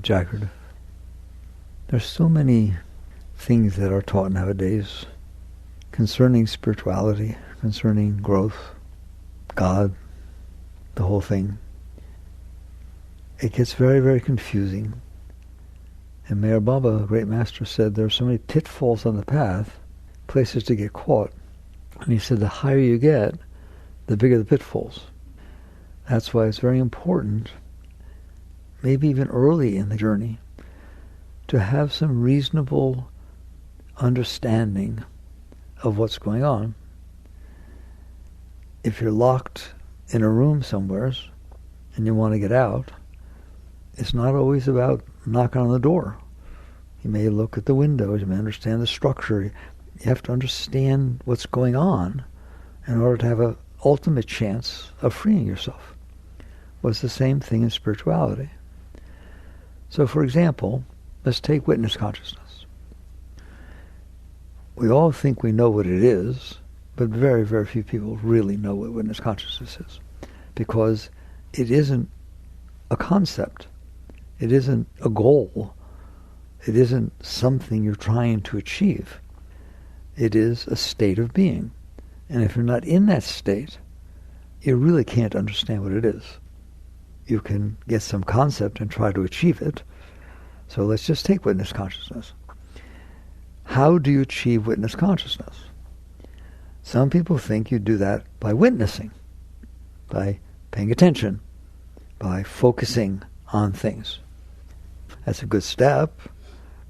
Jagged. There's so many things that are taught nowadays concerning spirituality, concerning growth, God, the whole thing. It gets very, very confusing. And Mayor Baba, a great master, said there are so many pitfalls on the path, places to get caught. And he said the higher you get, the bigger the pitfalls. That's why it's very important, maybe even early in the journey, to have some reasonable understanding of what's going on. If you're locked in a room somewhere and you want to get out, it's not always about knocking on the door. You may look at the windows, you may understand the structure. You have to understand what's going on in order to have an ultimate chance of freeing yourself. Well, it's the same thing in spirituality. So, for example, let's take witness consciousness. We all think we know what it is, but very, very few people really know what witness consciousness is, because it isn't a concept. It isn't a goal. It isn't something you're trying to achieve. It is a state of being. And if you're not in that state, you really can't understand what it is. You can get some concept and try to achieve it. So let's just take witness consciousness. How do you achieve witness consciousness? Some people think you do that by witnessing, by paying attention, by focusing on things. That's a good step,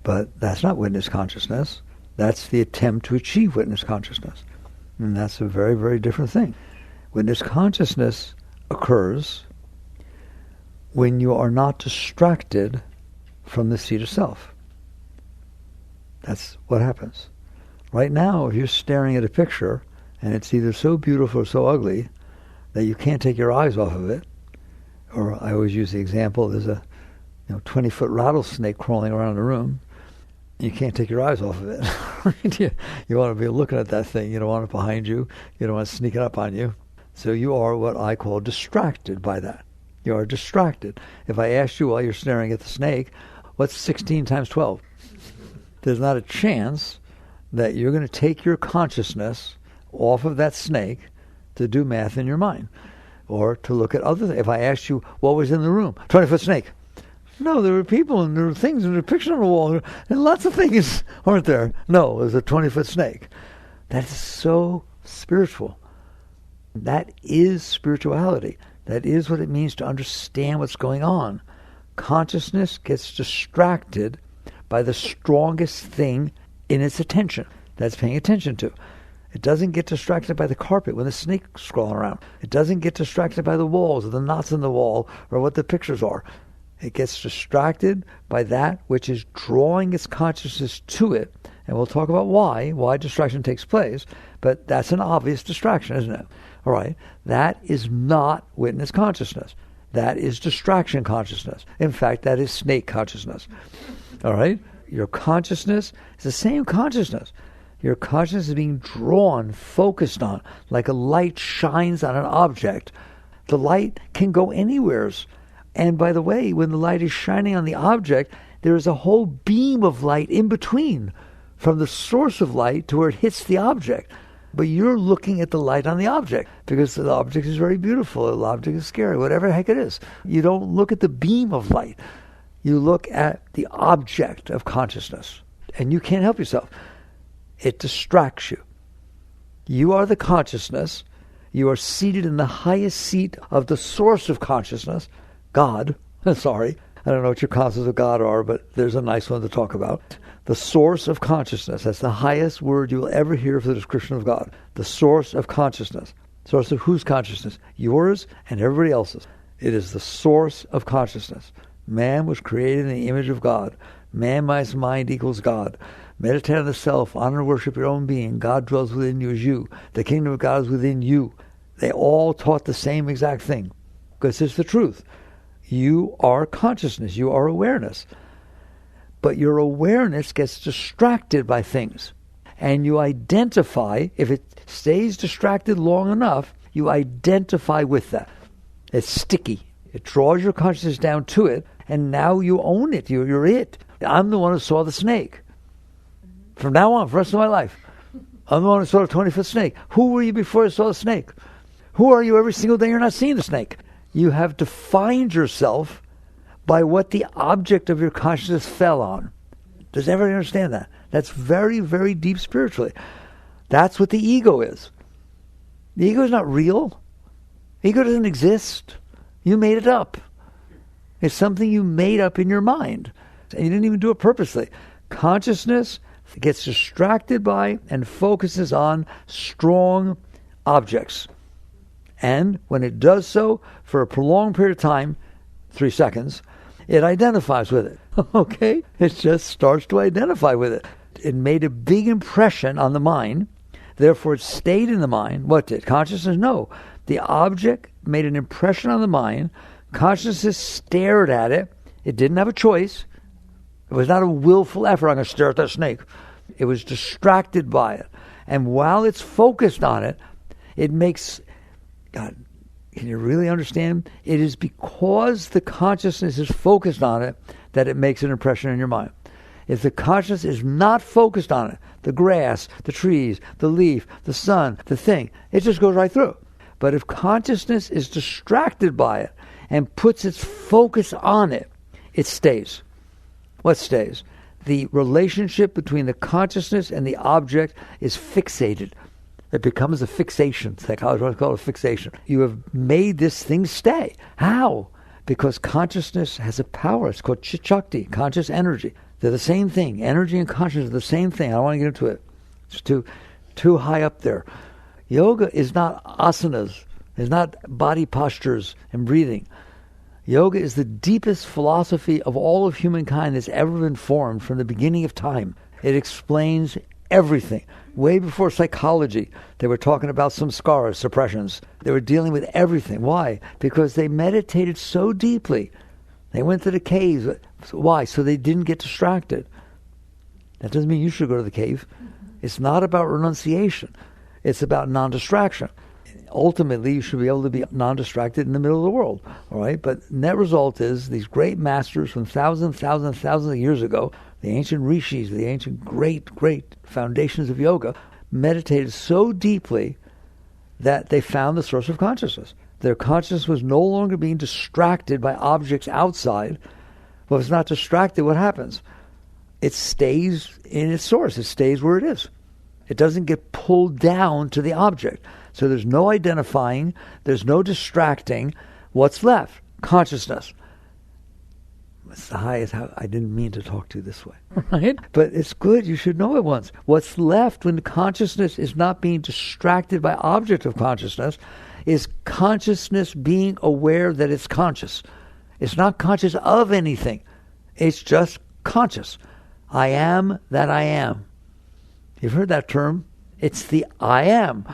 but that's not witness consciousness. That's the attempt to achieve witness consciousness. And that's a very, very different thing. Witness consciousness occurs when you are not distracted from the seat of self. That's what happens. Right now, if you're staring at a picture and it's either so beautiful or so ugly that you can't take your eyes off of it, or I always use the example, there's a 20-foot rattlesnake crawling around the room, you can't take your eyes off of it. You want to be looking at that thing. You don't want it behind you. You don't want to sneak it up on you. So you are what I call distracted by that. You are distracted. If I asked you while you're staring at the snake, what's 16 times 12? There's not a chance that you're going to take your consciousness off of that snake to do math in your mind or to look at other things. If I asked you what was in the room, 20-foot snake. No, there were people and there were things and there were pictures on the wall and lots of things, aren't there? No, it was a 20-foot snake. That is so spiritual. That is spirituality. That is what it means to understand what's going on. Consciousness gets distracted by the strongest thing in its attention that's paying attention to. It doesn't get distracted by the carpet when the snake's crawling around. It doesn't get distracted by the walls or the knots in the wall or what the pictures are. It gets distracted by that which is drawing its consciousness to it. And we'll talk about why distraction takes place. But that's an obvious distraction, isn't it? All right. That is not witness consciousness. That is distraction consciousness. In fact, that is snake consciousness. All right? Your consciousness is the same consciousness. Your consciousness is being drawn, focused on, like a light shines on an object. The light can go anywhere. And by the way, when the light is shining on the object, there is a whole beam of light in between from the source of light to where it hits the object. But you're looking at the light on the object because the object is very beautiful, the object is scary, whatever the heck it is. You don't look at the beam of light. You look at the object of consciousness. And you can't help yourself. It distracts you. You are the consciousness. You are seated in the highest seat of the source of consciousness, God. Sorry, I don't know what your concepts of God are, but there's a nice one to talk about. The source of consciousness. That's the highest word you will ever hear for the description of God. The source of consciousness. Source of whose consciousness? Yours and everybody else's. It is the source of consciousness. Man was created in the image of God. Man minus mind equals God. Meditate on the self. Honor and worship your own being. God dwells within you as you. The kingdom of God is within you. They all taught the same exact thing. Because it's the truth. You are consciousness. You are awareness. But your awareness gets distracted by things. And you identify, if it stays distracted long enough, you identify with that. It's sticky. It draws your consciousness down to it, And now you own it. You're it. I'm the one who saw the snake. From now on, for the rest of my life, I'm the one who saw the 20-foot snake. Who were you before you saw the snake? Who are you every single day you're not seeing the snake? You have defined yourself by what the object of your consciousness fell on. Does everybody understand that? That's very, very deep spiritually. That's what the ego is. The ego is not real. The ego doesn't exist. You made it up. It's something you made up in your mind. And you didn't even do it purposely. Consciousness gets distracted by and focuses on strong objects. And when it does so for a prolonged period of time, 3 seconds, it identifies with it. Okay? It just starts to identify with it. It made a big impression on the mind. Therefore, it stayed in the mind. What did? Consciousness? No. The object made an impression on the mind. Consciousness stared at it. It didn't have a choice. It was not a willful effort. I'm going to stare at that snake. It was distracted by it. And while it's focused on it, it makes... God, can you really understand? It is because the consciousness is focused on it that it makes an impression in your mind. If the consciousness is not focused on it, the grass, the trees, the leaf, the sun, the thing, it just goes right through. But if consciousness is distracted by it and puts its focus on it, it stays. What stays? The relationship between the consciousness and the object is fixated. It becomes a fixation. Psychologists call it a fixation. You have made this thing stay. How? Because consciousness has a power. It's called Chit-Shakti, conscious energy. They're the same thing. Energy and consciousness are the same thing. I don't want to get into it. It's too high up there. Yoga is not asanas. It's not body postures and breathing. Yoga is the deepest philosophy of all of humankind that's ever been formed from the beginning of time. It explains everything. Way before psychology, they were talking about samskaras, suppressions. They were dealing with everything. Why? Because they meditated so deeply. They went to the caves. Why? So they didn't get distracted. That doesn't mean you should go to the cave. It's not about renunciation. It's about non-distraction. Ultimately, you should be able to be non-distracted in the middle of the world. All right? But net result is these great masters from thousands of years ago, the ancient rishis, the ancient great foundations of yoga, meditated so deeply that they found the source of consciousness. Their consciousness was no longer being distracted by objects outside. Well, if it's not distracted, what happens? It stays in its source. It stays where it is. It doesn't get pulled down to the object. So there's no identifying. There's no distracting. What's left? Consciousness. It's the highest. I didn't mean to talk to you this way. Right? But it's good. You should know it once. What's left when the consciousness is not being distracted by object of consciousness is consciousness being aware that it's conscious. It's not conscious of anything. It's just conscious. I am that I am. You've heard that term. It's the I am.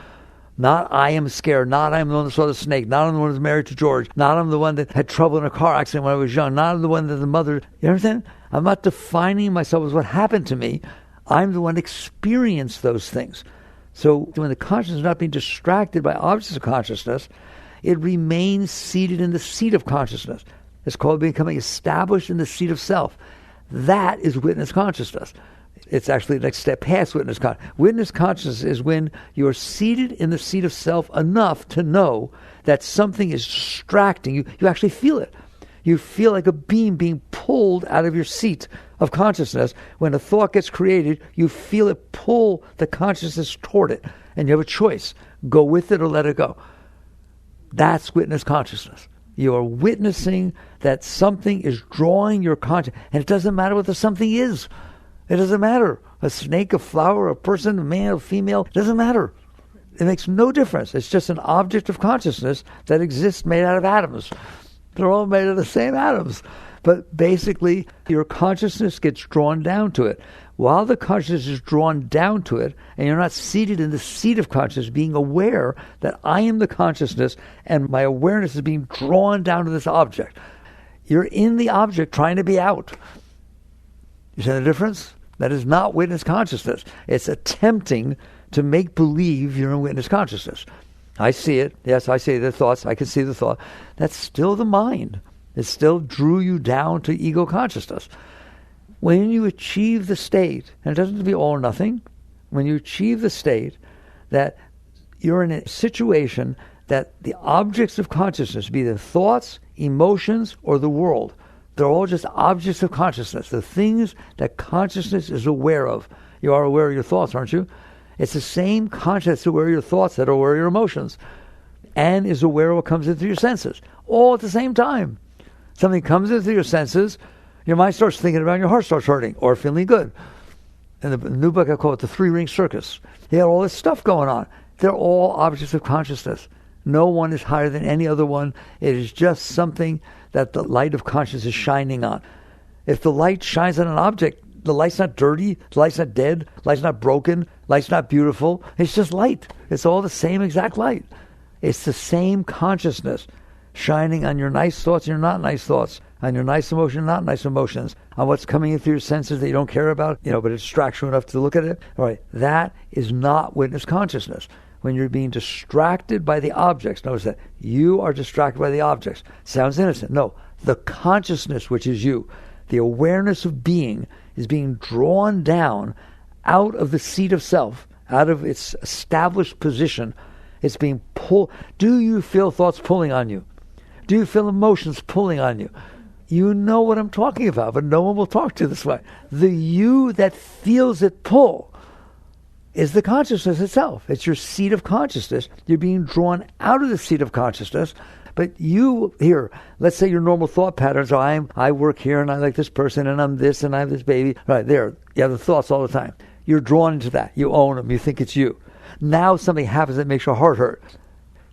Not I am scared. Not I'm the one that saw the snake. Not I'm the one who's married to George. Not I'm the one that had trouble in a car accident when I was young. Not I'm the one that the mother... You understand? I'm not defining myself as what happened to me. I'm the one that experienced those things. So when the consciousness is not being distracted by objects of consciousness, it remains seated in the seat of consciousness. It's called becoming established in the seat of self. That is witness consciousness. It's actually the next step past witness consciousness. Witness consciousness is when you're seated in the seat of self enough to know that something is distracting you. You actually feel it. You feel like a beam being pulled out of your seat of consciousness. When a thought gets created, you feel it pull the consciousness toward it. And you have a choice. Go with it or let it go. That's witness consciousness. You are witnessing that something is drawing your consciousness. And it doesn't matter what the something is. It doesn't matter. A snake, a flower, a person, a man, a female. It doesn't matter. It makes no difference. It's just an object of consciousness that exists made out of atoms. They're all made of the same atoms. But basically, your consciousness gets drawn down to it. While the consciousness is drawn down to it, and you're not seated in the seat of consciousness, being aware that I am the consciousness, and my awareness is being drawn down to this object. You're in the object trying to be out. You see the difference? That is not witness consciousness. It's attempting to make believe you're in witness consciousness. I see it. Yes, I see the thoughts. I can see the thought. That's still the mind. It still drew you down to ego consciousness. When you achieve the state, and it doesn't have to be all or nothing, when you achieve the state that you're in a situation that the objects of consciousness, be the thoughts, emotions, or the world, they're all just objects of consciousness, the things that consciousness is aware of. You are aware of your thoughts, aren't you? It's the same consciousness aware of your thoughts that are aware of your emotions, and is aware of what comes into your senses, all at the same time. Something comes into your senses, your mind starts thinking about it, your heart starts hurting or feeling good. In the new book I call it the 3-ring circus. You have all this stuff going on. They're all objects of consciousness. No one is higher than any other one. It is just something that the light of consciousness is shining on. If the light shines on an object, the light's not dirty, the light's not dead, the light's not broken, the light's not beautiful. It's just light. It's all the same exact light. It's the same consciousness shining on your nice thoughts and your not nice thoughts, on your nice emotions and not nice emotions, on what's coming in through your senses that you don't care about, but it distracts you enough to look at it. All right, that is not witness consciousness. When you're being distracted by the objects, notice that you are distracted by the objects. Sounds innocent. No, the consciousness, which is you, the awareness of being, is being drawn down out of the seat of self, out of its established position. It's being pulled. Do you feel thoughts pulling on you? Do you feel emotions pulling on you? You know what I'm talking about, but no one will talk to you this way. The you that feels it pull is the consciousness itself. It's your seat of consciousness. You're being drawn out of the seat of consciousness. But you, here, let's say your normal thought patterns are, I work here and I like this person and I'm this and I have this baby. Right, there. You have the thoughts all the time. You're drawn into that. You own them. You think it's you. Now something happens that makes your heart hurt.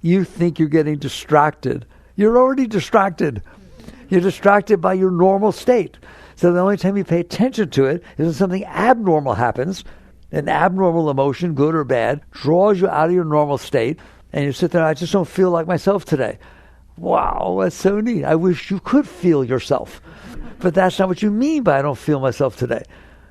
You think you're getting distracted. You're already distracted. You're distracted by your normal state. So the only time you pay attention to it is when something abnormal happens. An abnormal emotion, good or bad, draws you out of your normal state, and you sit there, I just don't feel like myself today. Wow, that's so neat. I wish you could feel yourself. But that's not what you mean by I don't feel myself today.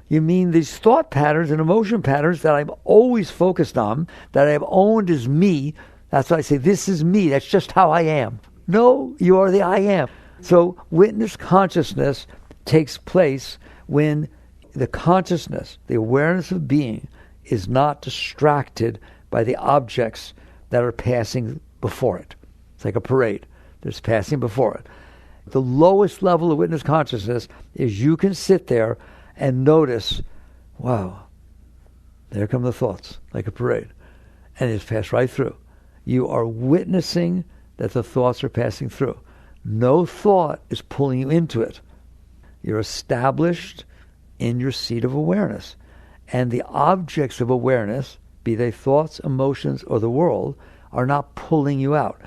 You mean these thought patterns and emotion patterns that I'm always focused on, that I've owned as me. That's why I say, this is me. That's just how I am. No, you are the I am. So witness consciousness takes place when the consciousness, the awareness of being, is not distracted by the objects that are passing before it. It's like a parade. There's passing before it. The lowest level of witness consciousness is you can sit there and notice, wow, there come the thoughts, like a parade. And it's passed right through. You are witnessing that the thoughts are passing through. No thought is pulling you into it. You're established in your seat of awareness. And the objects of awareness, be they thoughts, emotions, or the world, are not pulling you out.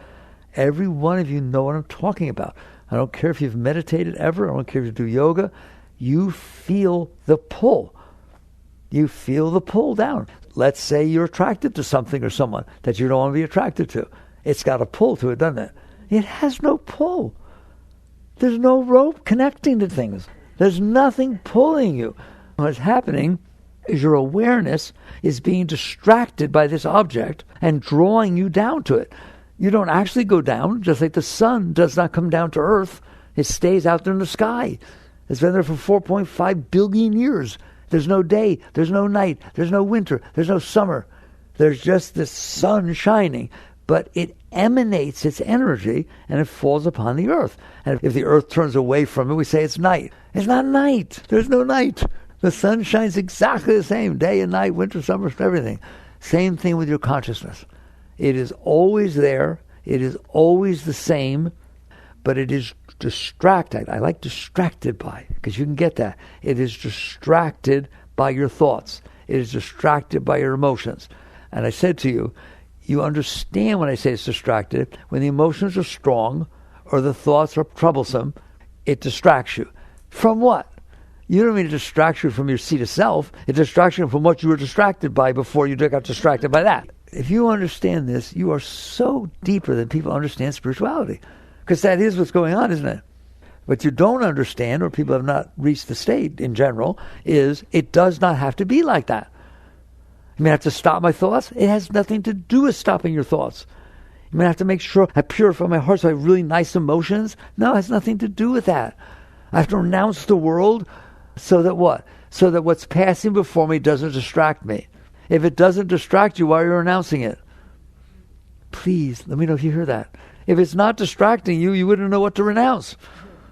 Every one of you know what I'm talking about. I don't care if you've meditated ever. I don't care if you do yoga. You feel the pull. You feel the pull down. Let's say you're attracted to something or someone that you don't want to be attracted to. It's got a pull to it, doesn't it? It has no pull. There's no rope connecting to things. There's nothing pulling you. What's happening is your awareness is being distracted by this object and drawing you down to it. You don't actually go down, just like the sun does not come down to Earth. It stays out there in the sky. It's been there for 4.5 billion years. There's no day, there's no night, there's no winter, there's no summer. There's just this sun shining. But it emanates its energy and it falls upon the earth. And if the earth turns away from it, we say it's night. It's not night. There's no night. The sun shines exactly the same, day and night, winter, summer, everything. Same thing with your consciousness. It is always there. It is always the same, but it is distracted. I like distracted by, because you can get that. It is distracted by your thoughts. It is distracted by your emotions. And I said to you, you understand when I say it's distracted. When the emotions are strong or the thoughts are troublesome, it distracts you. From what? You don't mean it distracts you from your seat of self. It distracts you from what you were distracted by before you got distracted by that. If you understand this, you are so deeper than people understand spirituality. Because that is what's going on, isn't it? What you don't understand, or people have not reached the state in general, is it does not have to be like that. I mean, I have to stop my thoughts? It has nothing to do with stopping your thoughts. You mean I have to make sure I purify my heart so I have really nice emotions? No, it has nothing to do with that. I have to renounce the world so that what? So that what's passing before me doesn't distract me. If it doesn't distract you, why are you renouncing it? Please, let me know if you hear that. If it's not distracting you, you wouldn't know what to renounce.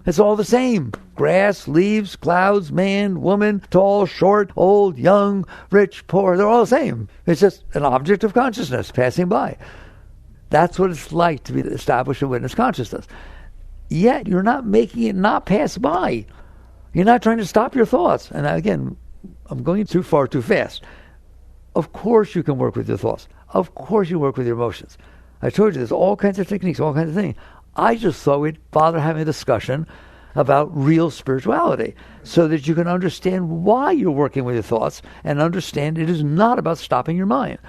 It's all the same. Grass, leaves, clouds, man, woman, tall, short, old, young, rich, poor. They're all the same. It's just an object of consciousness passing by. That's what it's like to be established in witness consciousness. Yet you're not making it not pass by. You're not trying to stop your thoughts. And again, I'm going too far too fast. Of course you can work with your thoughts. Of course you work with your emotions. I told you there's all kinds of techniques, all kinds of things. I just thought we'd bother having a discussion about real spirituality so that you can understand why you're working with your thoughts and understand it is not about stopping your mind.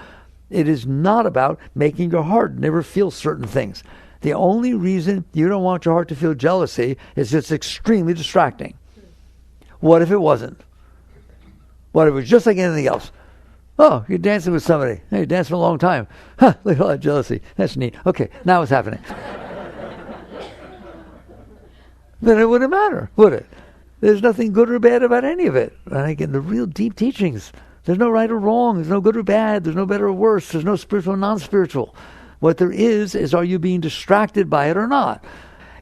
It is not about making your heart never feel certain things. The only reason you don't want your heart to feel jealousy is it's extremely distracting. What if it wasn't? What if it was just like anything else? Oh, you're dancing with somebody. Hey, you danced for a long time. Huh, look at all that jealousy. That's neat. Okay, now what's happening? Then it wouldn't matter, would it? There's nothing good or bad about any of it. And again, the real deep teachings, there's no right or wrong. There's no good or bad. There's no better or worse. There's no spiritual or non-spiritual. What there is are you being distracted by it or not?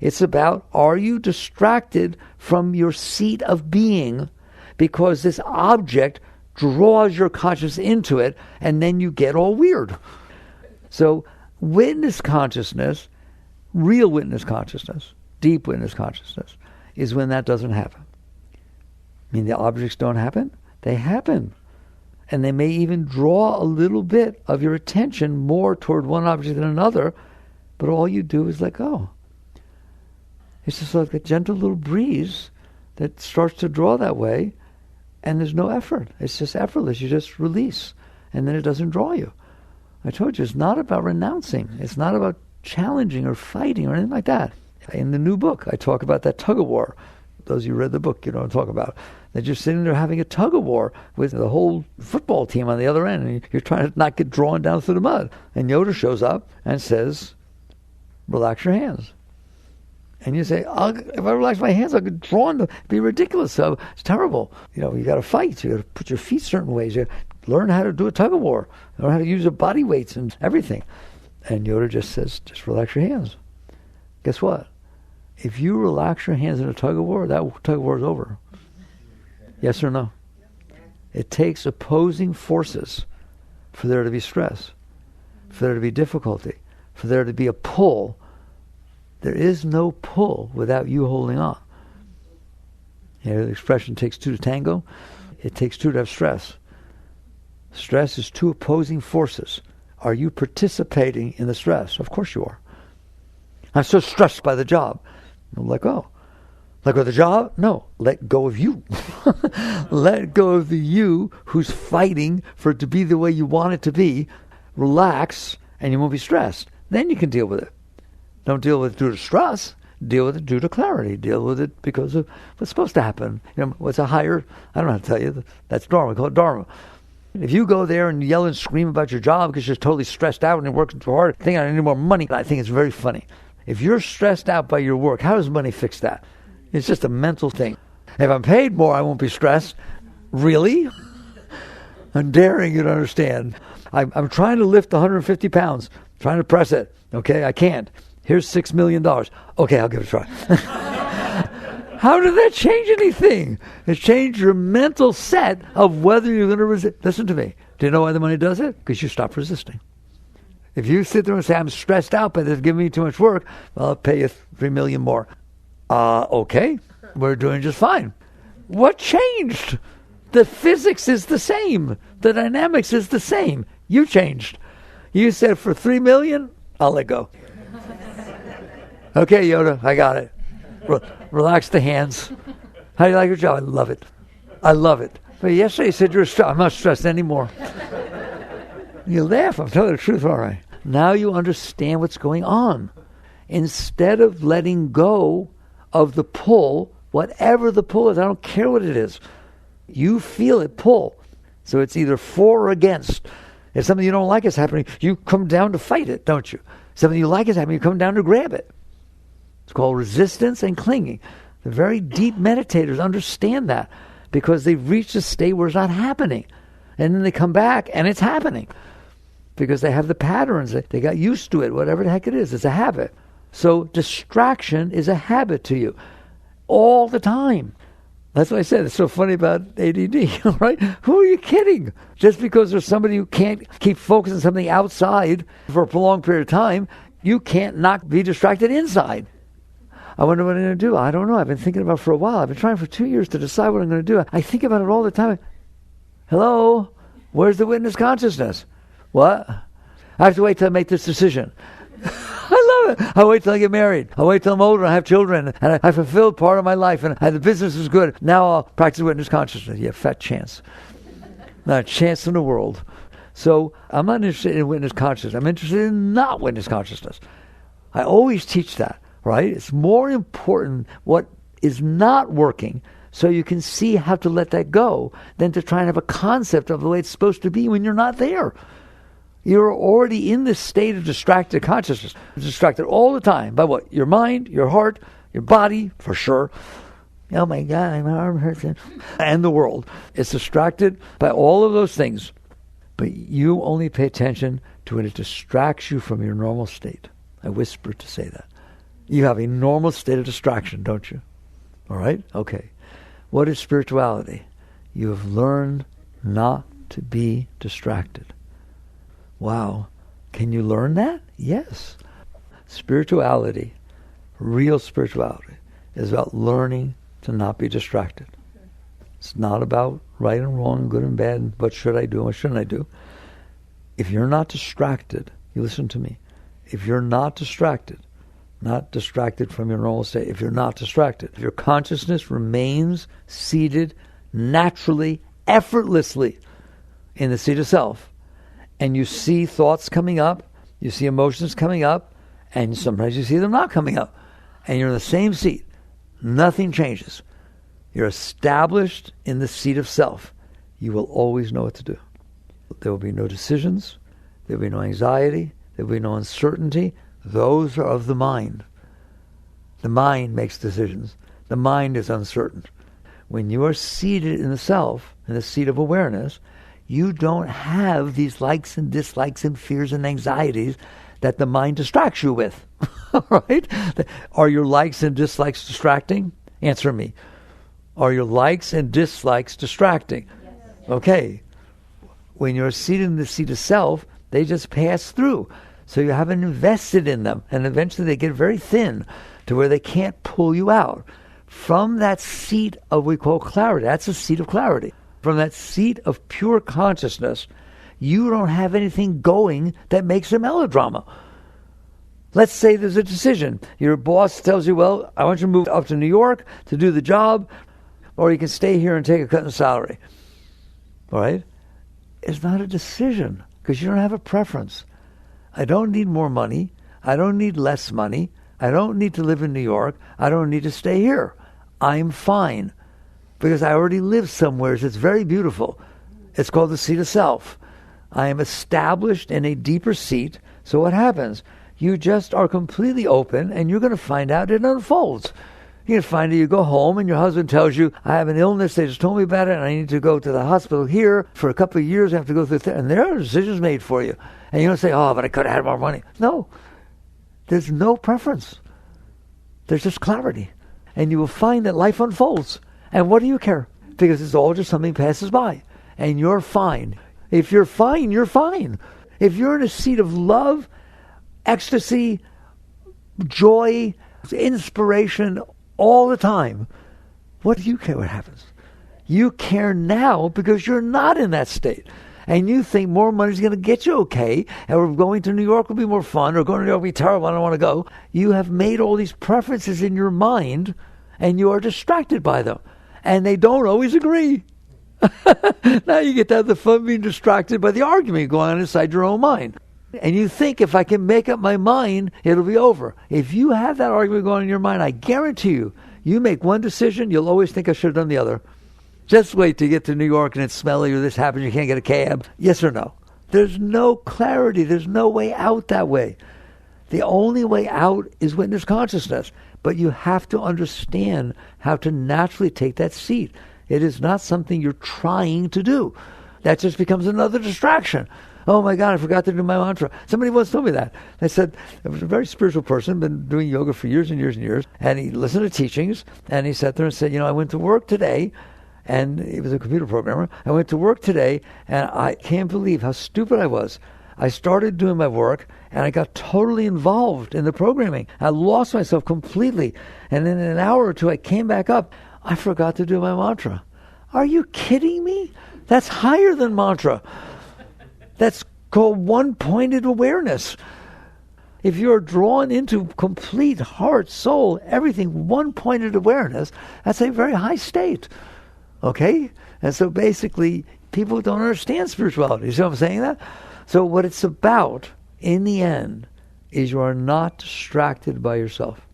It's about, are you distracted from your seat of being because this object draws your consciousness into it, and then you get all weird. So witness consciousness, real witness consciousness, deep witness consciousness, is when that doesn't happen. I mean, the objects don't happen. They happen. And they may even draw a little bit of your attention more toward one object than another, but all you do is let go. It's just like a gentle little breeze that starts to draw that way, and there's no effort. It's just effortless. You just release, and then it doesn't draw you. I told you, it's not about renouncing. It's not about challenging or fighting or anything like that. In the new book, I talk about that tug-of-war. Those of you who read the book, you know what I'm talking about. That you're sitting there having a tug-of-war with the whole football team on the other end, and you're trying to not get drawn down through the mud. And Yoda shows up and says, relax your hands. And you say, if I relax my hands, I'll get drawn to be ridiculous. So it's terrible. You know, you got to fight. You got to put your feet certain ways. You learn how to do a tug-of-war. Learn how to use your body weights and everything. And Yoda just says, just relax your hands. Guess what? If you relax your hands in a tug-of-war, that tug-of-war is over. Yes or no? It takes opposing forces for there to be stress, for there to be difficulty, for there to be a pull. There is no pull without you holding on. You know, the expression takes two to tango. It takes two to have stress. Stress is two opposing forces. Are you participating in the stress? Of course you are. I'm so stressed by the job. Let go. Let go of the job? No. Let go of you. Let go of the you who's fighting for it to be the way you want it to be. Relax, and you won't be stressed. Then you can deal with it. Don't deal with it due to stress. Deal with it due to clarity. Deal with it because of what's supposed to happen. You know, what's a higher, I don't know how to tell you, that's Dharma. We call it Dharma. If you go there and yell and scream about your job because you're totally stressed out and you're working too hard, thinking I need more money, I think it's very funny. If you're stressed out by your work, how does money fix that? It's just a mental thing. If I'm paid more, I won't be stressed. Really? I'm daring you to understand. I'm trying to lift 150 pounds, trying to press it. Okay, I can't. Here's $6 million. Okay, I'll give it a try. How did that change anything? It changed your mental set of whether you're going to resist. Listen to me. Do you know why the money does it? Because you stop resisting. If you sit there and say, I'm stressed out by this, giving me too much work, well, I'll pay you $3 million more. Okay, we're doing just fine. What changed? The physics is the same. The dynamics is the same. You changed. You said for $3 million, I'll let go. Okay, Yoda, I got it. Relax the hands. How do you like your job? I love it. I love it. But yesterday you said you're stressed. I'm not stressed anymore. You laugh. I'm telling the truth, all right. Now you understand what's going on. Instead of letting go of the pull, whatever the pull is, I don't care what it is. You feel it pull. So it's either for or against. If something you don't like is happening, you come down to fight it, don't you? Something you like is happening, you come down to grab it. It's called resistance and clinging. The very deep meditators understand that because they've reached a state where it's not happening. And then they come back and it's happening because they have the patterns. They got used to it, whatever the heck it is. It's a habit. So distraction is a habit to you all the time. That's what I said. It's so funny about ADD, right? Who are you kidding? Just because there's somebody who can't keep focusing on something outside for a prolonged period of time, you can't not be distracted inside. I wonder what I'm going to do. I don't know. I've been thinking about it for a while. I've been trying for 2 years to decide what I'm going to do. I think about it all the time. Hello? Where's the witness consciousness? What? I have to wait till I make this decision. I love it. I wait till I get married. I wait till I'm older and I have children and I fulfilled part of my life and the business is good. Now I'll practice witness consciousness. Yeah, fat chance. Not a chance in the world. So I'm not interested in witness consciousness. I'm interested in not witness consciousness. I always teach that, right? It's more important what is not working so you can see how to let that go than to try and have a concept of the way it's supposed to be when you're not there. You're already in this state of distracted consciousness. Distracted all the time by what? Your mind, your heart, your body, for sure. Oh my God, my arm hurts. And the world. It's distracted by all of those things. But you only pay attention to when it distracts you from your normal state. I whispered to say that. You have a normal state of distraction, don't you? All right? Okay. What is spirituality? You have learned not to be distracted. Wow. Can you learn that? Yes. Spirituality, real spirituality, is about learning to not be distracted. It's not about right and wrong, good and bad, what should I do and what shouldn't I do. If you're not distracted, you listen to me, if you're not distracted from your normal state, if you're not distracted, if your consciousness remains seated naturally, effortlessly in the seat of self, and you see thoughts coming up, you see emotions coming up, and sometimes you see them not coming up, and you're in the same seat, nothing changes. You're established in the seat of self. You will always know what to do. There will be no decisions, there will be no anxiety, there will be no uncertainty. Those are of the mind. The mind makes decisions. The mind is uncertain. When you are seated in the self, in the seat of awareness, you don't have these likes and dislikes and fears and anxieties that the mind distracts you with. Right? Are your likes and dislikes distracting? Answer me. Are your likes and dislikes distracting? Yes. Okay. When you're seated in the seat of self, they just pass through. So you haven't invested in them. And eventually they get very thin to where they can't pull you out. From that seat of we call clarity, that's a seat of clarity. From that seat of pure consciousness, you don't have anything going that makes a melodrama. Let's say there's a decision. Your boss tells you, well, I want you to move up to New York to do the job, or you can stay here and take a cut in salary. All right? It's not a decision because you don't have a preference. I don't need more money. I don't need less money. I don't need to live in New York. I don't need to stay here. I'm fine because I already live somewhere. It's very beautiful. It's called the seat of self. I am established in a deeper seat. So what happens? You just are completely open and you're going to find out it unfolds. You can find out you go home and your husband tells you, I have an illness, they just told me about it and I need to go to the hospital here for a couple of years. I have to go through and there are decisions made for you. And you don't say, oh, but I could have had more money. No. There's no preference. There's just clarity. And you will find that life unfolds. And what do you care? Because it's all just something passes by. And you're fine. If you're fine, you're fine. If you're in a seat of love, ecstasy, joy, inspiration all the time, what do you care what happens? You care now because you're not in that state. And you think more money is going to get you okay, or going to New York will be more fun, or going to New York will be terrible, I don't want to go. You have made all these preferences in your mind, and you are distracted by them. And they don't always agree. Now you get to have the fun being distracted by the argument going on inside your own mind. And you think, if I can make up my mind, it'll be over. If you have that argument going on in your mind, I guarantee you, you make one decision, you'll always think I should have done the other. Just wait till you get to New York and it's smelly or this happens, you can't get a cab. Yes or no? There's no clarity. There's no way out that way. The only way out is witness consciousness. But you have to understand how to naturally take that seat. It is not something you're trying to do. That just becomes another distraction. Oh my God, I forgot to do my mantra. Somebody once told me that. They said, it was a very spiritual person, been doing yoga for years and years and years, and he listened to teachings, and he sat there and said, I went to work today, and he was a computer programmer. I went to work today, and I can't believe how stupid I was. I started doing my work, and I got totally involved in the programming. I lost myself completely. And in an hour or two, I came back up. I forgot to do my mantra. Are you kidding me? That's higher than mantra. That's called one-pointed awareness. If you're drawn into complete heart, soul, everything, one-pointed awareness, that's a very high state. Okay? And so basically, people don't understand spirituality. You see what I'm saying that? So what it's about, in the end, is you are not distracted by yourself.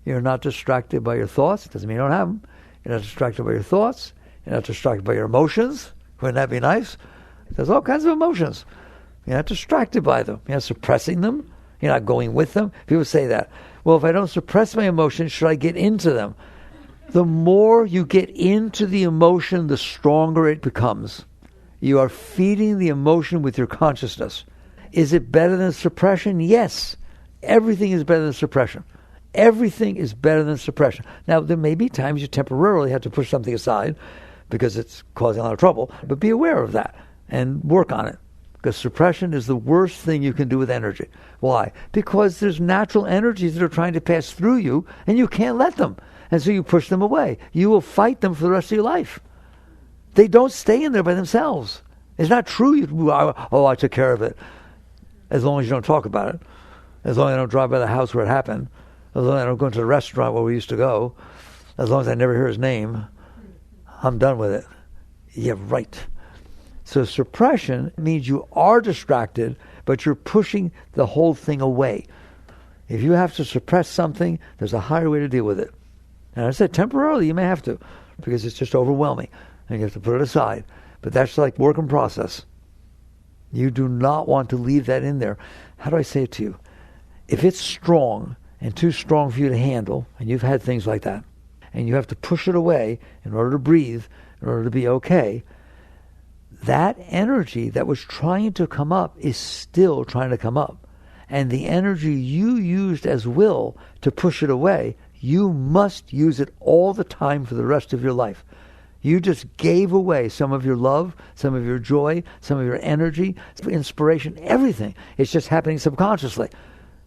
You're not distracted by your thoughts. Doesn't mean you don't have them. You're not distracted by your thoughts. You're not distracted by your emotions. Wouldn't that be nice? There's all kinds of emotions. You're not distracted by them. You're not suppressing them. You're not going with them. People say that. Well, if I don't suppress my emotions, should I get into them? The more you get into the emotion, the stronger it becomes. You are feeding the emotion with your consciousness. Is it better than suppression? Yes. Everything is better than suppression. Everything is better than suppression. Now, there may be times you temporarily have to push something aside because it's causing a lot of trouble, but be aware of that and work on it. Because suppression is the worst thing you can do with energy. Why? Because there's natural energies that are trying to pass through you, and you can't let them. And so you push them away. You will fight them for the rest of your life. They don't stay in there by themselves. It's not true. I took care of it. As long as you don't talk about it. As long as I don't drive by the house where it happened. As long as I don't go into the restaurant where we used to go. As long as I never hear his name. I'm done with it. Yeah, right. So suppression means you are distracted, but you're pushing the whole thing away. If you have to suppress something, there's a higher way to deal with it. And I said temporarily you may have to, because it's just overwhelming. And you have to put it aside. But that's like work in process. You do not want to leave that in there. How do I say it to you? If it's strong and too strong for you to handle, and you've had things like that, and you have to push it away in order to breathe, in order to be okay, that energy that was trying to come up is still trying to come up. And the energy you used as will to push it away, you must use it all the time for the rest of your life. You just gave away some of your love, some of your joy, some of your energy, inspiration, everything. It's just happening subconsciously.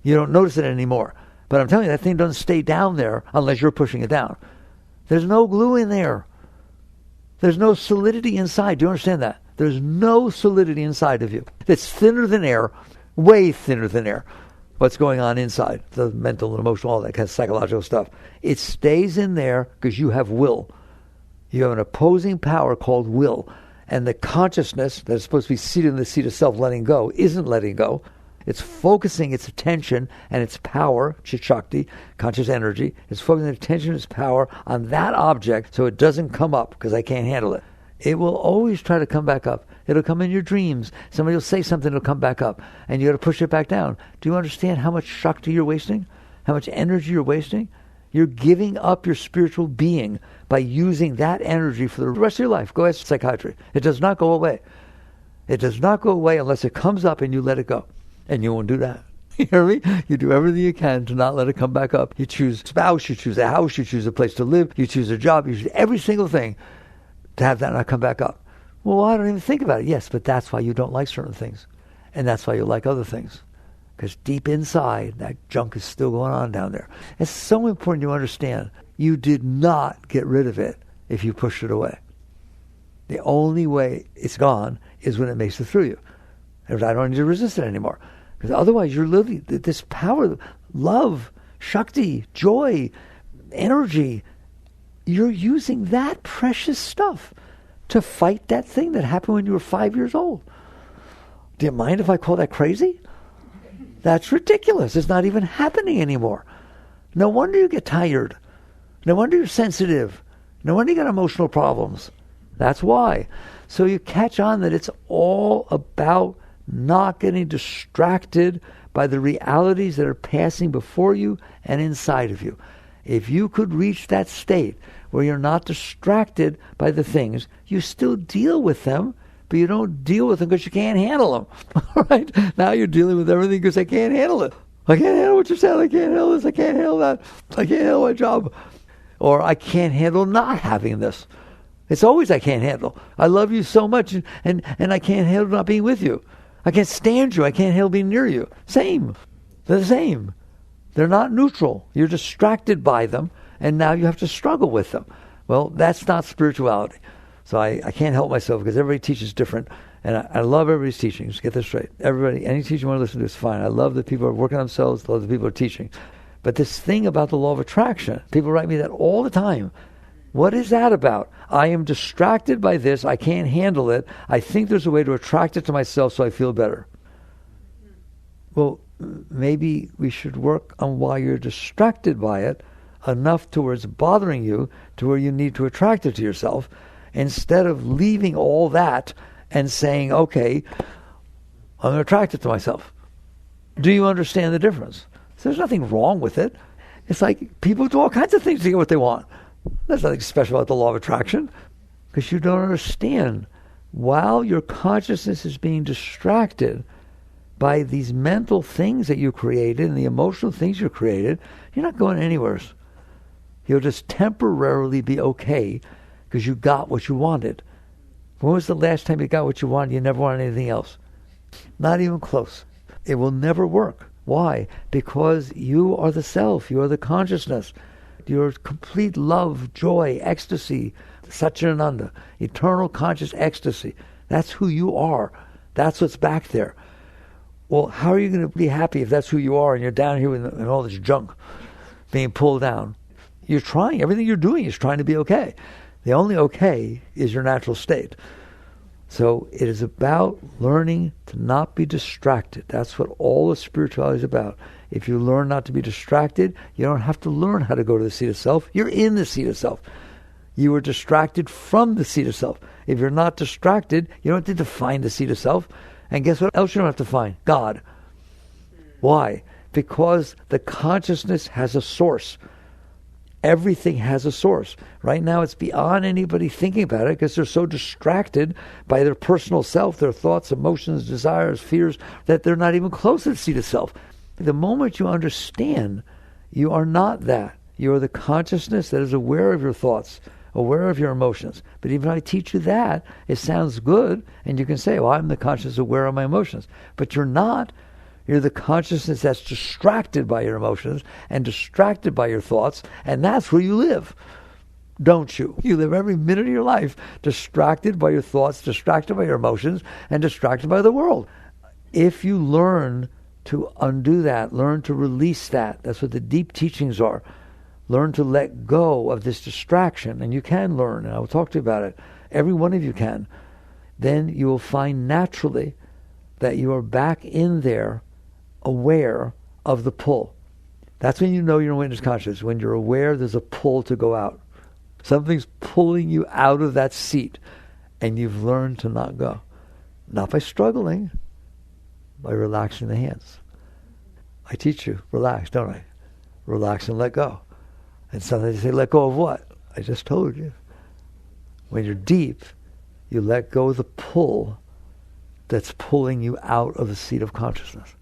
You don't notice it anymore. But I'm telling you, that thing doesn't stay down there unless you're pushing it down. There's no glue in there. There's no solidity inside. Do you understand that? There's no solidity inside of you. It's thinner than air, way thinner than air. What's going on inside, the mental and emotional, all that kind of psychological stuff. It stays in there because you have will. You have an opposing power called will. And the consciousness that is supposed to be seated in the seat of self, letting go, isn't letting go. It's focusing its attention and its power, Chit Shakti, conscious energy. It's focusing its attention and its power on that object so it doesn't come up because I can't handle it. It will always try to come back up. It'll come in your dreams. Somebody will say something, it'll come back up. And you got to push it back down. Do you understand how much Shakti you're wasting? How much energy you're wasting? You're giving up your spiritual being by using that energy for the rest of your life. Go ask psychiatry. It does not go away. It does not go away unless it comes up and you let it go. And you won't do that. You hear me? You do everything you can to not let it come back up. You choose a spouse, you choose a house, you choose a place to live, you choose a job, you choose every single thing to have that not come back up. Well, I don't even think about it. Yes, but that's why you don't like certain things. And that's why you like other things. Because deep inside, that junk is still going on down there. It's so important you understand. You did not get rid of it if you pushed it away. The only way it's gone is when it makes it through you. And I don't need to resist it anymore. Because otherwise you're living this power, love, Shakti, joy, energy. You're using that precious stuff to fight that thing that happened when you were 5 years old. Do you mind if I call that crazy? That's ridiculous. It's not even happening anymore. No wonder you get tired. No wonder you're sensitive. No wonder you got emotional problems. That's why. So you catch on that it's all about not getting distracted by the realities that are passing before you and inside of you. If you could reach that state where you're not distracted by the things, you still deal with them, but you don't deal with them because you can't handle them. All right? Now you're dealing with everything because I can't handle it. I can't handle what you're saying. I can't handle this. I can't handle that. I can't handle my job. Or I can't handle not having this. It's always I can't handle. I love you so much, and I can't handle not being with you. I can't stand you. I can't handle being near you. Same. They're the same. They're not neutral. You're distracted by them, and now you have to struggle with them. Well, that's not spirituality. So I can't help myself because everybody teaches different, and I love everybody's teaching. Just get this straight. Everybody, any teacher you want to listen to is fine. I love that people are working on themselves. I love that people are teaching. But this thing about the law of attraction, people write me that all the time. What is that about? I am distracted by this. I can't handle it. I think there's a way to attract it to myself so I feel better. Well, maybe we should work on why you're distracted by it enough to where it's bothering you to where you need to attract it to yourself, instead of leaving all that and saying, okay, I'm going to attract it to myself. Do you understand the difference? So there's nothing wrong with it. It's like people do all kinds of things to get what they want. There's nothing special about the law of attraction, because you don't understand. While your consciousness is being distracted by these mental things that you created and the emotional things you created, you're not going anywhere. You'll just temporarily be okay because you got what you wanted. When was the last time you got what you wanted? You never wanted anything else. Not even close. It will never work. Why? Because you are the self. You are the consciousness. Your complete love, joy, ecstasy, Satchitananda, eternal conscious ecstasy. That's who you are. That's what's back there. Well, how are you going to be happy if that's who you are and you're down here in all this junk being pulled down? You're trying. Everything you're doing is trying to be okay. The only okay is your natural state. So it is about learning to not be distracted. That's what all the spirituality is about. If you learn not to be distracted, you don't have to learn how to go to the seat of self. You're in the seat of self. You are distracted from the seat of self. If you're not distracted, you don't need to find the seat of self. And guess what else you don't have to find? God. Why? Because the consciousness has a source. Everything has a source. Right now it's beyond anybody thinking about it because they're so distracted by their personal self, their thoughts, emotions, desires, fears, that they're not even close to the seat of self. The moment you understand, you are not that. You are the consciousness that is aware of your thoughts, aware of your emotions. But even if I teach you that, it sounds good, and you can say, well, I'm the conscious aware of my emotions. But you're not. You're the consciousness that's distracted by your emotions and distracted by your thoughts, and that's where you live, don't you? You live every minute of your life distracted by your thoughts, distracted by your emotions, and distracted by the world. If you learn to undo that, learn to release that, that's what the deep teachings are. Learn to let go of this distraction, and you can learn, and I will talk to you about it. Every one of you can. Then you will find naturally that you are back in there, aware of the pull. That's when you know you're in witness consciousness. When you're aware there's a pull to go out. Something's pulling you out of that seat, and you've learned to not go. Not by struggling, by relaxing the hands. I teach you, relax, don't I? Relax and let go. And sometimes you say, let go of what? I just told you. When you're deep, you let go of the pull that's pulling you out of the seat of consciousness.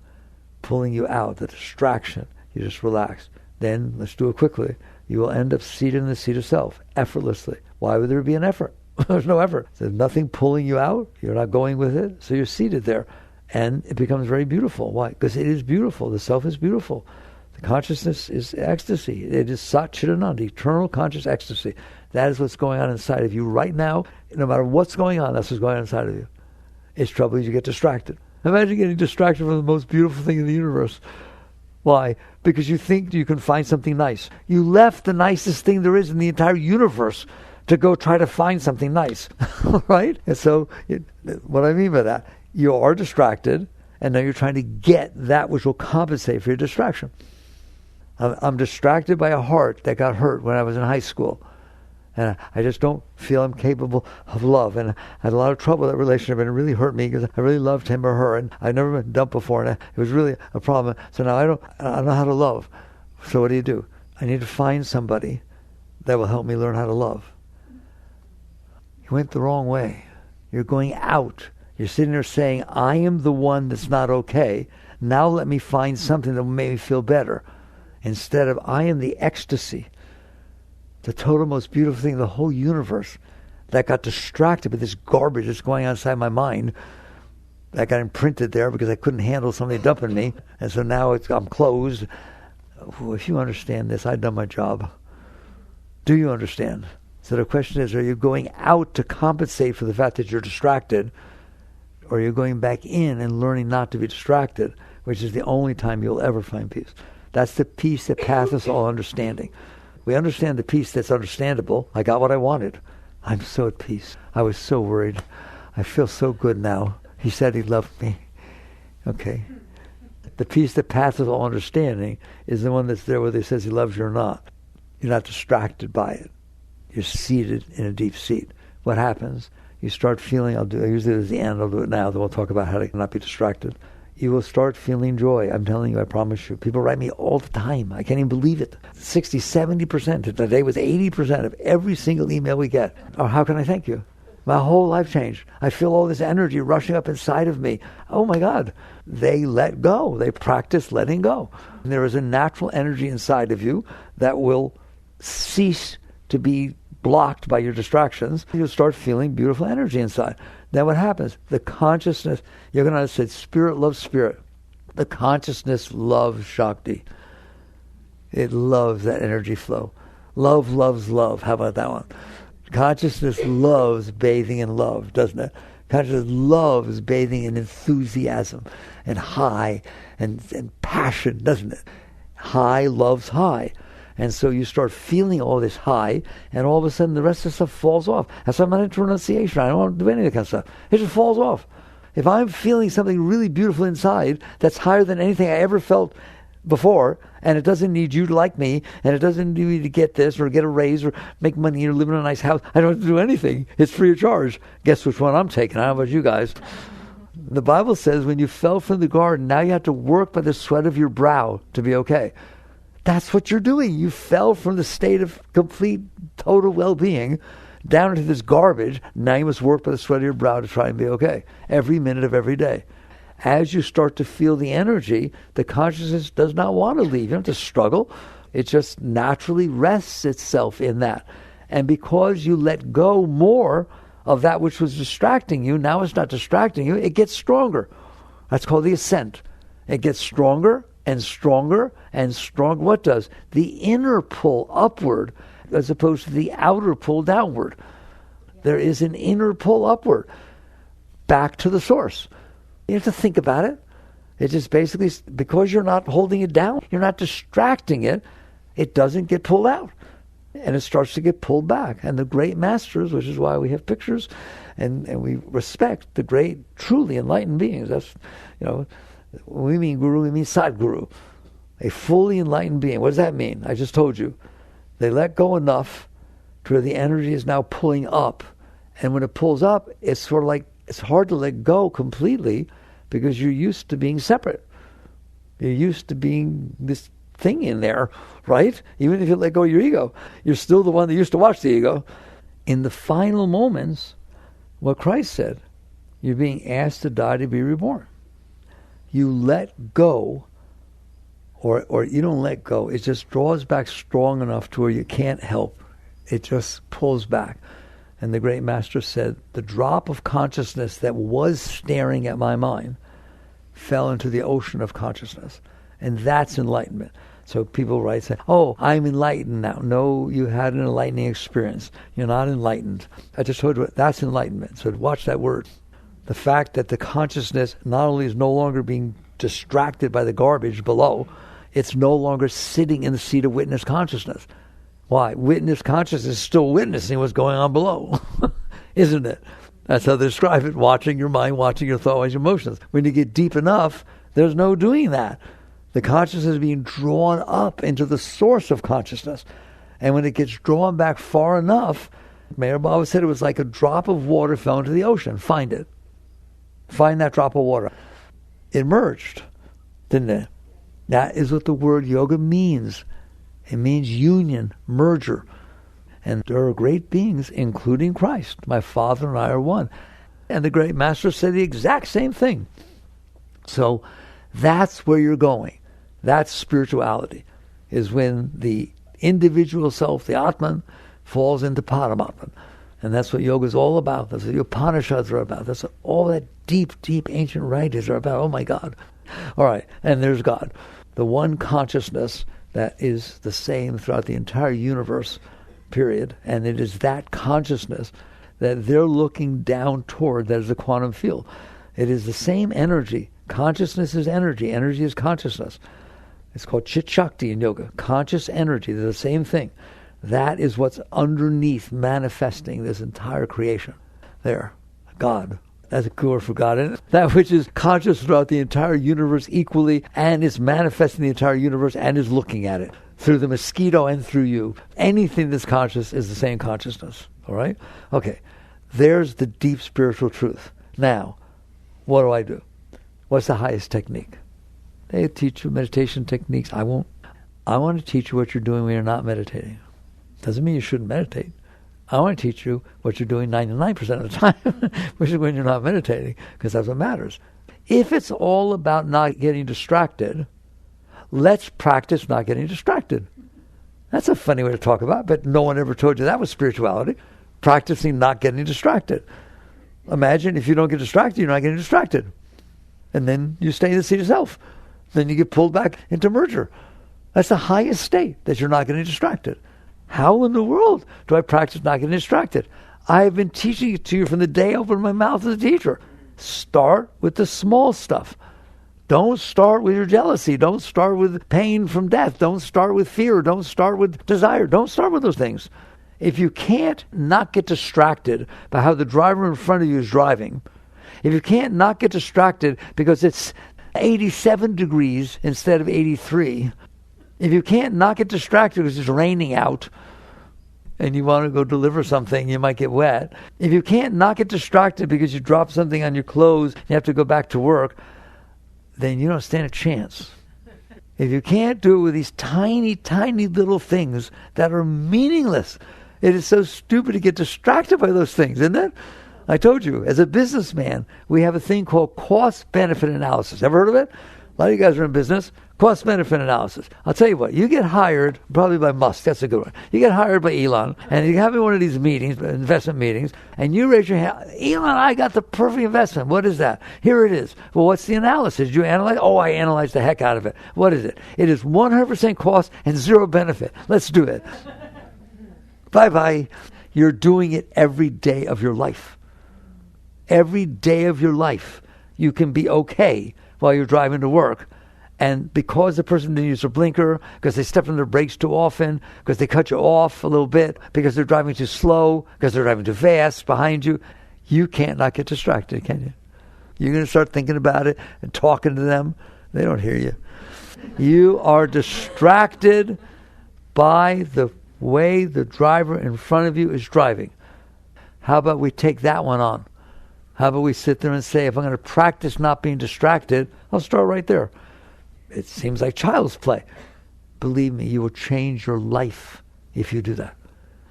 Pulling you out, the distraction. You just relax. Then, let's do it quickly, you will end up seated in the seat of self, effortlessly. Why would there be an effort? There's no effort. There's nothing pulling you out. You're not going with it. So you're seated there. And it becomes very beautiful. Why? Because it is beautiful. The self is beautiful. The consciousness is ecstasy. It is Satchitananda, eternal conscious ecstasy. That is what's going on inside of you right now. No matter what's going on, that's what's going on inside of you. It's trouble you get distracted. Imagine getting distracted from the most beautiful thing in the universe. Why? Because you think you can find something nice. You left the nicest thing there is in the entire universe to go try to find something nice. Right? And so, what I mean by that, you are distracted, and now you're trying to get that which will compensate for your distraction. I'm distracted by a heart that got hurt when I was in high school. And I just don't feel I'm capable of love. And I had a lot of trouble with that relationship, and it really hurt me because I really loved him or her, and I'd never been dumped before, and it was really a problem. So now I don't know how to love. So what do? I need to find somebody that will help me learn how to love. You went the wrong way. You're going out. You're sitting there saying, I am the one that's not okay. Now let me find something that will make me feel better. Instead of, I am the ecstasy, the total most beautiful thing in the whole universe, that got distracted with this garbage that's going on inside my mind, that got imprinted there because I couldn't handle somebody dumping me. And so now I'm closed. If you understand this, I've done my job. Do you understand? So the question is, are you going out to compensate for the fact that you're distracted, or are you going back in and learning not to be distracted, which is the only time you'll ever find peace? That's the peace that passes all understanding. We understand the peace that's understandable. I got what I wanted. I'm so at peace. I was so worried. I feel so good now. He said he loved me. Okay. The peace that passes all understanding is the one that's there whether he says he loves you or not. You're not distracted by it. You're seated in a deep seat. What happens? You start feeling, I use it as the end, I'll do it now, then we'll talk about how to not be distracted. You will start feeling joy. I'm telling you, I promise you. People write me all the time. I can't even believe it. 60, 70%. Today was 80% of every single email we get. Oh, how can I thank you? My whole life changed. I feel all this energy rushing up inside of me. Oh my God. They let go. They practice letting go. And there is a natural energy inside of you that will cease to be blocked by your distractions. You'll start feeling beautiful energy inside. Then what happens? The consciousness, you're going to say spirit loves spirit. The consciousness loves Shakti. It loves that energy flow. Love loves love. How about that one? Consciousness loves bathing in love, doesn't it? Consciousness loves bathing in enthusiasm and high and passion, doesn't it? High loves high. And so you start feeling all this high, and all of a sudden the rest of the stuff falls off. That's why I'm not into renunciation. I don't want to do any of that kind of stuff. It just falls off. If I'm feeling something really beautiful inside that's higher than anything I ever felt before, and it doesn't need you to like me, and it doesn't need me to get this or get a raise or make money or live in a nice house, I don't have to do anything. It's free of charge. Guess which one I'm taking? I don't know about you guys. The Bible says when you fell from the garden, now you have to work by the sweat of your brow to be okay. That's what you're doing. You fell from the state of complete, total well-being down into this garbage. Now you must work by the sweat of your brow to try and be okay. Every minute of every day. As you start to feel the energy, the consciousness does not want to leave. You don't have to struggle. It just naturally rests itself in that. And because you let go more of that which was distracting you, now it's not distracting you, it gets stronger. That's called the ascent. It gets stronger and stronger and stronger. What does? The inner pull upward as opposed to the outer pull downward. There is an inner pull upward, back to the source. You have to think about it. It just basically, because you're not holding it down, you're not distracting it, it doesn't get pulled out. And it starts to get pulled back. And the great masters, which is why we have pictures, and we respect the great, truly enlightened beings. That's, when we mean guru, we mean Sadguru, a fully enlightened being. What does that mean? I just told you. They let go enough to where the energy is now pulling up. And when it pulls up, it's sort of like, it's hard to let go completely because you're used to being separate. You're used to being this thing in there, right? Even if you let go of your ego, you're still the one that used to watch the ego. In the final moments, what Christ said, you're being asked to die to be reborn. You let go, or you don't let go. It just draws back strong enough to where you can't help. It just pulls back. And the great master said, the drop of consciousness that was staring at my mind fell into the ocean of consciousness. And that's enlightenment. So people write, say, oh, I'm enlightened now. No, you had an enlightening experience. You're not enlightened. I just told you, that's enlightenment. So watch that word. The fact that the consciousness not only is no longer being distracted by the garbage below, it's no longer sitting in the seat of witness consciousness. Why? Witness consciousness is still witnessing what's going on below, isn't it? That's how they describe it, watching your mind, watching your thoughts, your emotions. When you get deep enough, there's no doing that. The consciousness is being drawn up into the source of consciousness. And when it gets drawn back far enough, Mayor Baba said it was like a drop of water fell into the ocean. Find it. Find that drop of water. It merged, didn't it? That is what the word yoga means. It means union, merger. And there are great beings, including Christ. My Father and I are one. And the great master said the exact same thing. So that's where you're going. That's spirituality, is when the individual self, the Atman, falls into Paramatman. And that's what yoga is all about. That's what the Upanishads are about. That's what all that deep, deep ancient writings are about. Oh my God. All right, and there's God. The one consciousness that is the same throughout the entire universe, period. And it is that consciousness that they're looking down toward that is the quantum field. It is the same energy. Consciousness is energy. Energy is consciousness. It's called Chit Shakti in yoga. Conscious energy. They're the same thing. That is what's underneath manifesting this entire creation. There. God. That's a good word for God. And that which is conscious throughout the entire universe equally and is manifesting the entire universe and is looking at it through the mosquito and through you. Anything that's conscious is the same consciousness. All right? Okay. There's the deep spiritual truth. Now, what do I do? What's the highest technique? They teach you meditation techniques. I won't. I want to teach you what you're doing when you're not meditating. Doesn't mean you shouldn't meditate. I want to teach you what you're doing 99% of the time, which is when you're not meditating, because that's what matters. If it's all about not getting distracted, let's practice not getting distracted. That's a funny way to talk about it, but no one ever told you that was spirituality, practicing not getting distracted. Imagine if you don't get distracted, you're not getting distracted. And then you stay in the seat yourself. Then you get pulled back into merger. That's the highest state, that you're not getting distracted. How in the world do I practice not getting distracted? I have been teaching it to you from the day I opened my mouth as a teacher. Start with the small stuff. Don't start with your jealousy. Don't start with pain from death. Don't start with fear. Don't start with desire. Don't start with those things. If you can't not get distracted by how the driver in front of you is driving, if you can't not get distracted because it's 87 degrees instead of 83, if you can't not get distracted because it's raining out and you want to go deliver something, you might get wet. If you can't not get distracted because you dropped something on your clothes, you have to go back to work, then you don't stand a chance. If you can't do it with these tiny, tiny little things that are meaningless, it is so stupid to get distracted by those things, isn't it? I told you, as a businessman, we have a thing called cost-benefit analysis. Ever heard of it? A lot of you guys are in business. Cost-benefit analysis. I'll tell you what, you get hired, probably by Musk, that's a good one. You get hired by Elon, and you have one of these meetings, investment meetings, and you raise your hand, Elon, I got the perfect investment. What is that? Here it is. Well, what's the analysis? Did you analyze? Oh, I analyzed the heck out of it. What is it? It is 100% cost and zero benefit. Let's do it. Bye-bye. You're doing it every day of your life. Every day of your life, you can be okay while you're driving to work. And because the person didn't use their blinker, because they stepped on their brakes too often, because they cut you off a little bit, because they're driving too slow, because they're driving too fast behind you, you can't not get distracted, can you? You're going to start thinking about it and talking to them. They don't hear you. You are distracted by the way the driver in front of you is driving. How about we take that one on? How about we sit there and say, if I'm going to practice not being distracted, I'll start right there. It seems like child's play. Believe me, you will change your life if you do that.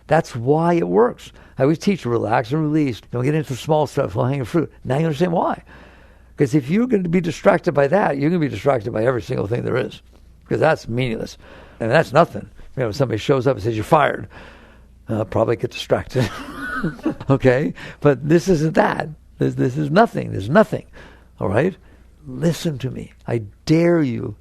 That's why it works. I always teach relax and release. Don't get into small stuff, low-hanging fruit. Now you understand why. Because if you're going to be distracted by that, you're going to be distracted by every single thing there is. Because that's meaningless. And that's nothing. You know, if somebody shows up and says, you're fired, I'll probably get distracted. Okay? But this isn't that. This is nothing. There's nothing. All right? Listen to me. I dare you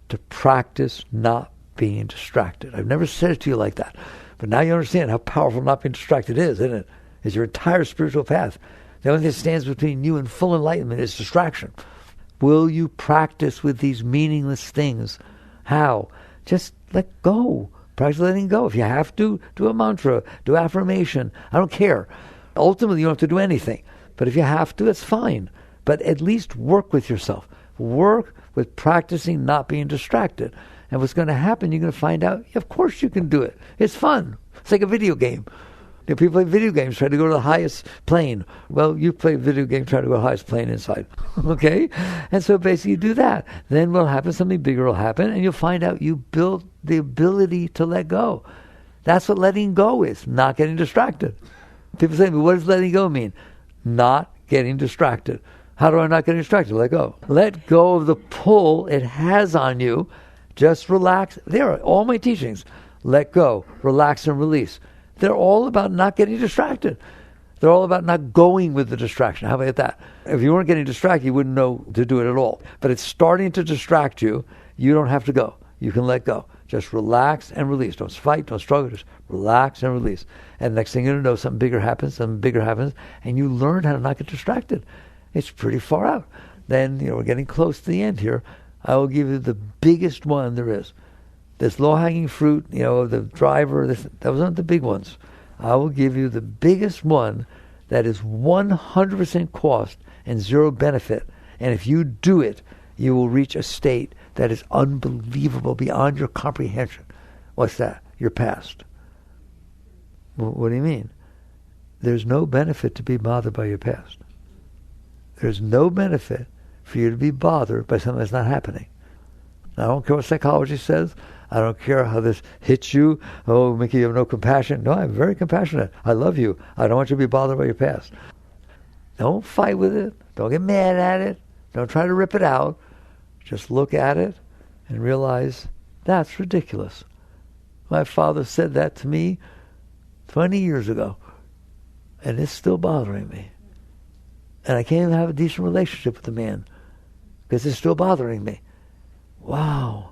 to practice not being distracted. I've never said it to you like that. But now you understand how powerful not being distracted is, isn't it? It's your entire spiritual path. The only thing that stands between you and full enlightenment is distraction. Will you practice with these meaningless things? How? Just let go. Practice letting go. If you have to, do a mantra, do affirmation. I don't care. Ultimately, you don't have to do anything. But if you have to, that's fine. But at least work with yourself. Work with practicing not being distracted. And what's going to happen, you're going to find out, of course you can do it. It's fun. It's like a video game. People play video games, try to go to the highest plane. Well, you play a video game, try to go to the highest plane inside. Okay? And so basically you do that. Then what'll happen, something bigger will happen, and you'll find out you built the ability to let go. That's what letting go is, not getting distracted. People say to me, what does letting go mean? Not getting distracted. How do I not get distracted? Let go. Let go of the pull it has on you. Just relax. There are all my teachings. Let go, relax, and release. They're all about not getting distracted. They're all about not going with the distraction. How about that? If you weren't getting distracted, you wouldn't know to do it at all. But it's starting to distract you. You don't have to go. You can let go. Just relax and release. Don't fight, don't struggle. Just relax and release. And next thing you know, something bigger happens, and you learn how to not get distracted. It's pretty far out. Then, we're getting close to the end here. I will give you the biggest one there is. This low-hanging fruit, the driver, those aren't the big ones. I will give you the biggest one that is 100% cost and zero benefit. And if you do it, you will reach a state that is unbelievable, beyond your comprehension. What's that? Your past. What do you mean? There's no benefit to be bothered by your past. There's no benefit for you to be bothered by something that's not happening. I don't care what psychology says. I don't care how this hits you. Oh, Mickey, you have no compassion. No, I'm very compassionate. I love you. I don't want you to be bothered by your past. Don't fight with it. Don't get mad at it. Don't try to rip it out. Just look at it and realize that's ridiculous. My father said that to me 20 years ago, and it's still bothering me. And I can't even have a decent relationship with the man because it's still bothering me. Wow.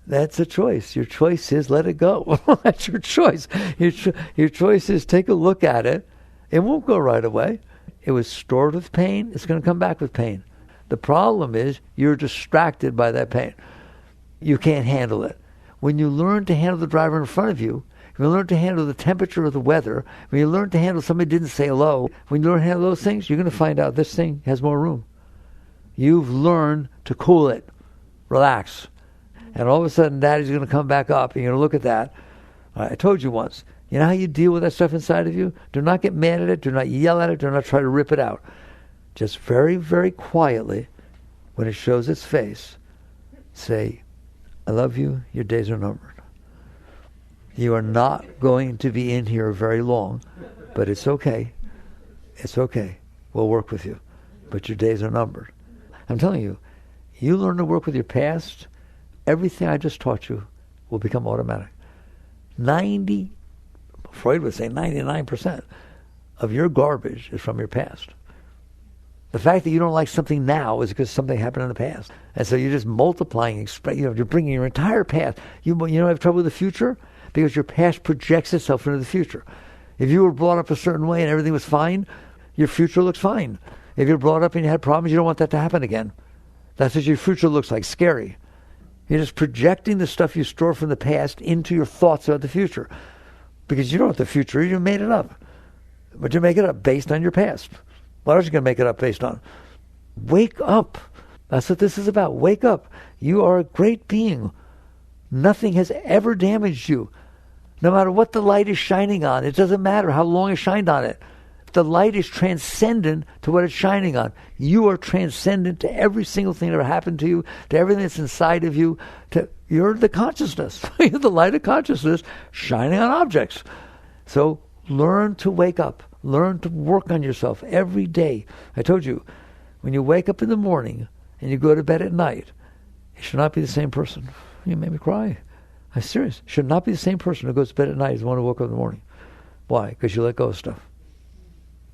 That's a choice. Your choice is let it go. That's your choice. Your choice is take a look at it. It won't go right away. It was stored with pain. It's going to come back with pain. The problem is you're distracted by that pain. You can't handle it. When you learn to handle the driver in front of you, when you learn to handle the temperature of the weather, when you learn to handle somebody didn't say hello, when you learn to handle those things, you're going to find out this thing has more room. You've learned to cool it. Relax. And all of a sudden, Daddy's going to come back up, and you're going to look at that. I told you once, you know how you deal with that stuff inside of you? Do not get mad at it. Do not yell at it. Do not try to rip it out. Just very, very quietly, when it shows its face, say, I love you. Your days are numbered. You are not going to be in here very long, but it's okay. It's okay. We'll work with you. But your days are numbered. I'm telling you, you learn to work with your past, everything I just taught you will become automatic. Freud would say 99% of your garbage is from your past. The fact that you don't like something now is because something happened in the past. And so you're just multiplying, you're bringing your entire past. You have trouble with the future? Because your past projects itself into the future. If you were brought up a certain way and everything was fine, your future looks fine. If you're brought up and you had problems, you don't want that to happen again. That's what your future looks like, scary. You're just projecting the stuff you store from the past into your thoughts about the future. Because you don't want the future, you made it up. But you make it up based on your past. What else are you going to make it up based on? Wake up. That's what this is about. Wake up. You are a great being. Nothing has ever damaged you. No matter what the light is shining on, it doesn't matter how long it shined on it. The light is transcendent to what it's shining on. You are transcendent to every single thing that ever happened to you, to everything that's inside of you. You're the consciousness. You're the light of consciousness shining on objects. So learn to wake up. Learn to work on yourself every day. I told you, when you wake up in the morning and you go to bed at night, you should not be the same person. You made me cry. I'm serious. You should not be the same person who goes to bed at night as the one who woke up in the morning. Why? Because you let go of stuff.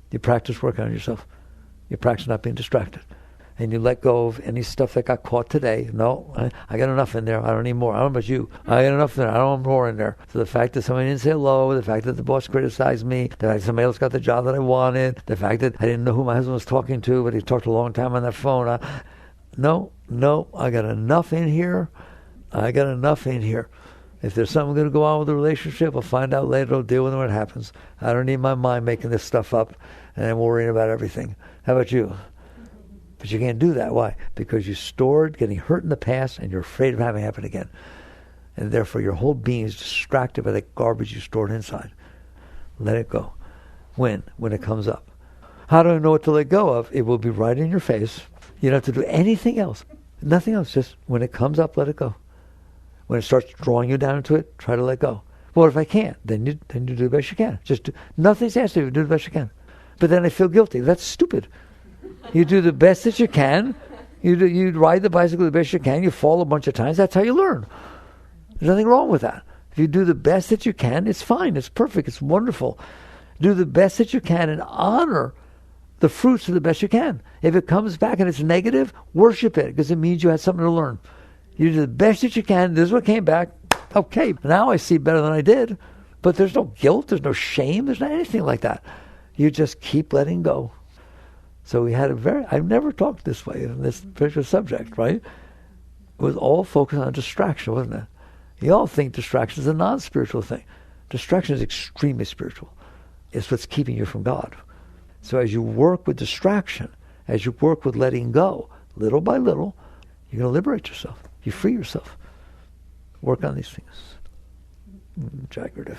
You practice working on yourself. You practice not being distracted. And you let go of any stuff that got caught today. No, I got enough in there. I don't need more. I don't know about you. I got enough in there. I don't want more in there. So the fact that somebody didn't say hello, the fact that the boss criticized me, the fact that somebody else got the job that I wanted, the fact that I didn't know who my husband was talking to, but he talked a long time on that phone. No, I got enough in here. I got enough in here. If there's something going to go on with the relationship, I'll find out later. I'll deal with it when it happens. I don't need my mind making this stuff up and worrying about everything. How about you? But you can't do that. Why? Because you stored getting hurt in the past and you're afraid of having it happen again. And therefore your whole being is distracted by the garbage you stored inside. Let it go. When? When it comes up. How do I know what to let go of? It will be right in your face. You don't have to do anything else. Nothing else. Just when it comes up, let it go. When it starts drawing you down into it, try to let go. Well, if I can't, then you do the best you can. Just do, nothing's asked of you. Do the best you can. But then I feel guilty. That's stupid. You do the best that you can. You ride the bicycle the best you can. You fall a bunch of times. That's how you learn. There's nothing wrong with that. If you do the best that you can, it's fine. It's perfect. It's wonderful. Do the best that you can and honor the fruits of the best you can. If it comes back and it's negative, worship it because it means you had something to learn. You do the best that you can. This is what came back. Okay, now I see better than I did. But there's no guilt. There's no shame. There's not anything like that. You just keep letting go. So we had I've never talked this way in this particular subject, right? It was all focused on distraction, wasn't it? You all think distraction is a non-spiritual thing. Distraction is extremely spiritual. It's what's keeping you from God. So as you work with distraction, as you work with letting go, little by little, you're going to liberate yourself. You free yourself. Work on these things. Jaggerative.